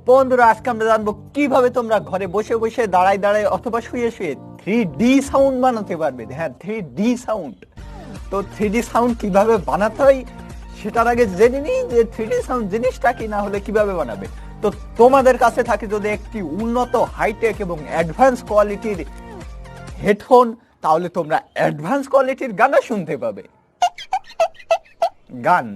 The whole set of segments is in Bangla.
বন্ধুরা, আজকে আমরা জানবো কিভাবে তোমরা ঘরে বসে বসে দাঁড়ায় দাঁড়ায় অথবা শুয়ে শুয়ে 3D সাউন্ড বানাতে পারবে। হ্যাঁ, 3D সাউন্ড। তো 3D সাউন্ড কিভাবে বানাতে হয় সেটার আগে জেনে নিই যে 3D সাউন্ড জিনিসটা কি, না হলে কিভাবে বানাবে। তো তোমাদের কাছে থাকে যদি একটি উন্নত হাইটেক এবং অ্যাডভান্স কোয়ালিটির হেডফোন, তাহলে তোমরা অ্যাডভান্স কোয়ালিটির গানও শুনতে পাবে। গান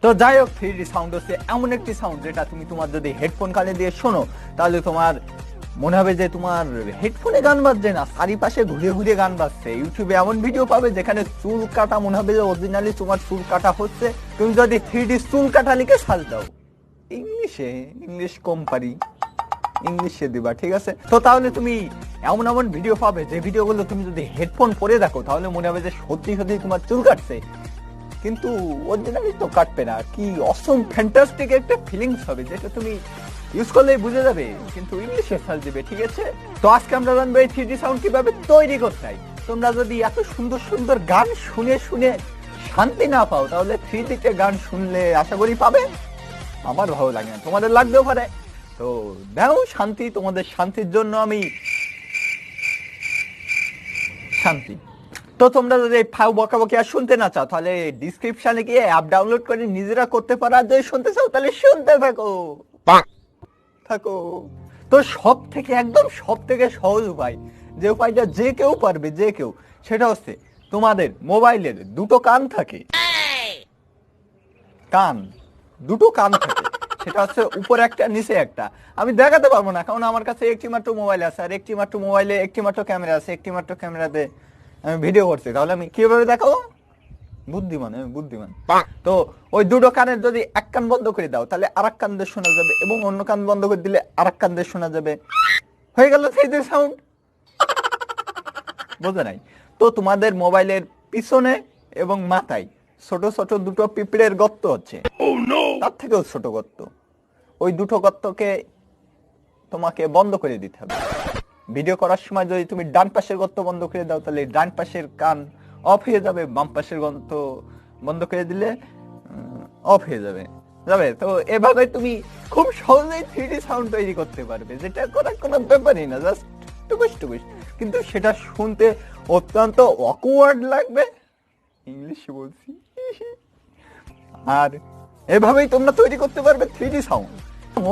তো যাই হোক, 3D সাউন্ড হচ্ছে এমন একটি সাউন্ড যেটা তুমি তোমার যদি হেডফোন কানে দিয়ে শোনো, তাহলে তোমার মনে হবে যে তোমার হেডফোনে গান বাজছে না, চারিপাশে ঘুরে ঘুরে গান বাজছে। ইউটিউবে এমন ভিডিও পাবে যেখানে চুল কাটা মনে হবে যে অরিজিনালি তোমার চুল কাটা হচ্ছে। তুমি যদি 3D চুল কাটা লিখে সার্চ দাও ইংলিশ কোম্পানি ইংলিশে দিবা, ঠিক আছে? তো তাহলে তুমি এমন এমন ভিডিও পাবে যে ভিডিওগুলো তুমি যদি হেডফোন পরে দেখো তাহলে মনে হবে যে সত্যি সত্যি তোমার চুল কাটছে, কিন্তু অরিজিনালি তো কাটবে না। কি অসম ফ্যান্টাস্টিক একটা ফিলিংস হবে যেটা তুমি ইউজ করলেই বুঝে যাবে, কিন্তু ইংলিশে সার্চ দিবে, ঠিক আছে? তো আজকে আমরা জানবো এই 3D সাউন্ড কিভাবে তৈরি করতে হয়। তোমরা যদি এত সুন্দর সুন্দর গান শুনে শুনে শান্তি না পাও, তাহলে 3D তে গান শুনলে আশা করি পাবে। আমার ভালো লাগে না, তোমাদের লাগতেও পারে। তো দাও শান্তি, তোমাদের শান্তির জন্য আমি শান্তি। তো তোমরা যদি ফাউ বকাবকি আর শুনতে না চাও, তাহলে ডিসক্রিপশনে গিয়ে অ্যাপ ডাউনলোড করে নিজেরা করতে পারো। আর যদি শুনতে চাও তাহলে শুনতে থাকো। তো একদম সব থেকে সহজ উপায়, যে উপায়টা যে কেউ পারবে, যে কেউ, সেটা হচ্ছে তোমাদের মোবাইলের দুটো কান থাকে, দুটো কান থাকে, সেটা হচ্ছে উপরে একটা নিচে একটা। আমি দেখাতে পারবো না কারণ আমার কাছে একটি মাত্র মোবাইল আছে, আর একটি মাত্র মোবাইলে একটি মাত্র ক্যামেরা আছে, একটি মাত্র ক্যামেরাতে আমি ভিডিও করছি। তাহলে আমি কিভাবে দেখাবো? বুদ্ধিমান। তো ওই দুটো কানের যদি এক কান বন্ধ করে দাও তাহলে আরেক কান দিয়ে শোনা যাবে, এবং অন্য কান বন্ধ করে দিলে আরেক কান দিয়ে শোনা যাবে। হয়ে গেল 3D সাউন্ড। বোঝা নাই? তো তোমাদের মোবাইলের পিছনে এবং মাথায় ছোট ছোট দুটো পিঁপড়ের গর্ত হচ্ছে, তার থেকেও ছোট গর্ত। ওই দুটো গর্তকে তোমাকে বন্ধ করে দিতে হবে। ভিডিও করার সময় যদি তুমি ডান পাশের গর্ত বন্ধ করে দাও তাহলে ডান পাশের কান অফ হয়ে যাবে, বাম পাশের গর্ত বন্ধ করে দিলে অফ হয়ে যাবে। তো এভাবে তুমি খুব সহজেই 3D সাউন্ড তৈরি করতে পারবে, যেটা করার কোনো ব্যাপারই না, জাস্ট টুকুস টুকুস। কিন্তু সেটা শুনতে অত্যন্ত অকওয়ার্ড লাগবে, ইংলিশে বলছি। আর এভাবেই তোমরা তৈরি করতে পারবে 3D সাউন্ড।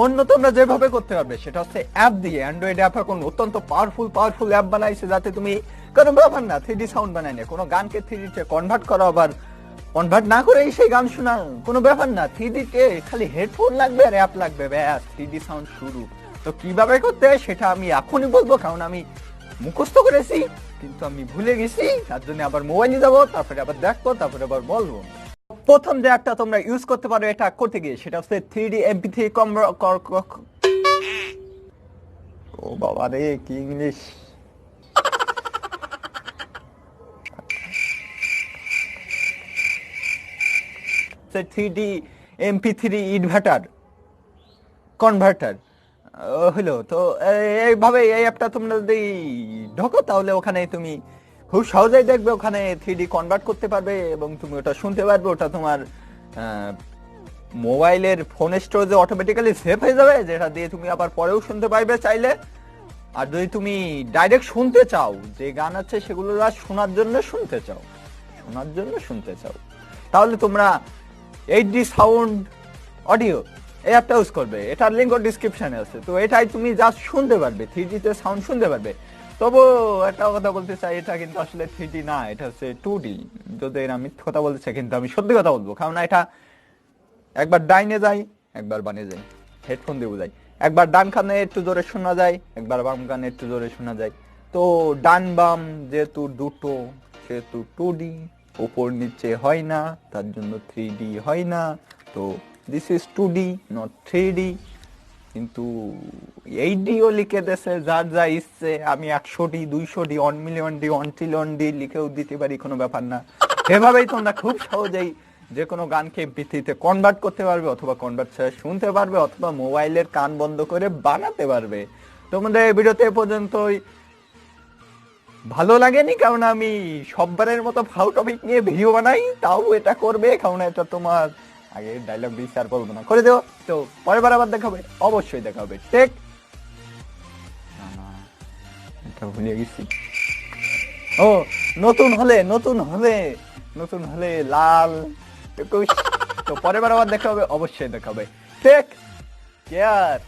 অন্য তোমরা যেভাবে করতে পারবে সেটা হচ্ছে অ্যাপ দিয়ে। অ্যান্ড্রয়েড অ্যাপ এখন অত্যন্ত পাওয়ারফুল অ্যাপ বানাইছে, যাতে তুমি কোনো ব্যাপার না 3D সাউন্ড বানাই না, কোনো গানকে 3D তে কনভার্ট করো, আবার কনভার্ট না করে সেই গান শোনা, কোনো ব্যাপার না। 3D তে খালি হেডফোন লাগবে আর অ্যাপ লাগবে, ব্যাস 3D সাউন্ড শুরু। তো কিভাবে করতে হয় সেটা আমি এখনই বলবো, কারণ আমি মুখস্থ করেছি কিন্তু আমি ভুলে গেছি। তার জন্য আবার মোবাইলে যাবো, তারপরে আবার দেখবো, তারপরে আবার বলবো। প্রথম যে একটা তোমরা ইউজ করতে পারো এটা করতে গিয়ে, সেটা হচ্ছে 3D Mp3 ও বাবা রে, কি English! 3D Mp3 inverter converter হলো। তো এইভাবে এই অ্যাপটা তোমরা যদি ঢোকো তাহলে ওখানে তুমি খুব সহজেই দেখবে, ওখানে 3D কনভার্ট করতে পারবে এবং তুমি ওটা শুনতে পারবে। ওটা তোমার মোবাইলের ফোন স্টোরেজে অটোমেটিক্যালি সেভ হয়ে যাবে, যেটা দিয়ে তুমি আবার পরেও শুনতে পারবে চাইলে। আর যদি তুমি ডাইরেক্ট শুনতে চাও, যে গান আছে সেগুলো শোনার জন্য শুনতে চাও, তাহলে তোমরা 8D সাউন্ড অডিও এই অ্যাপটা ইউজ করবে। এটার লিঙ্ক ডিসক্রিপশনে আছে। তো এটাই তুমি জাস্ট শুনতে পারবে, 3D তে সাউন্ড শুনতে পারবে। তবু একটা কথা বলতে চাই, এটা কিন্তু আসলে 3D না, এটা হচ্ছে 2D। যদি আমি কথা বলতে চাই, কিন্তু আমি সত্যি কথা বলবো, কারণ এটা একবার ডাইনে যায়, একবার বামে যায়, হেডফোন দিয়ে বোঝাই। একবার ডান কানে একটু জোরে শোনা যায়, একবার বাম কানে একটু জোরে শোনা যায়। তো ডান বাম যেহেতু দুটো, সেহেতু 2D, উপর নিচে হয় না, তার জন্য 3D হয় না। তো this is 2D, not 3D। কিন্তু 8Dও লিখে দেশে যার যা ইচ্ছে। আমি 100D, 200D, 1 million D, 1 trillion D লিখেও দিতে পারি, কোনো ব্যাপার না। এভাবেই তোমরা খুব সহজেই যে কোনো গানকে MP3 তে কনভার্ট করতে পারবে, অথবা কনভার্ট ছাড়া শুনতে পারবে, অথবা মোবাইলের কান বন্ধ করে বানাতে পারবে। তোমাদের এই ভিডিওতে এ পর্যন্তই। ভালো লাগেনি কারণ আমি সববারের মতো ফাউ টপিক নিয়ে ভিডিও বানাই, তাও এটা করবে কারণ এটা তোমার আগে ডায়লগ দিস আর বলবো না, করে দেও। তো পরের বার আবার দেখা হবে, অবশ্যই দেখা হবে। টেক এটা ভুলে গেছি। ও নতুন হলে লাল 21। তো পরের বার আবার দেখা হবে, অবশ্যই দেখা হবে। Take care.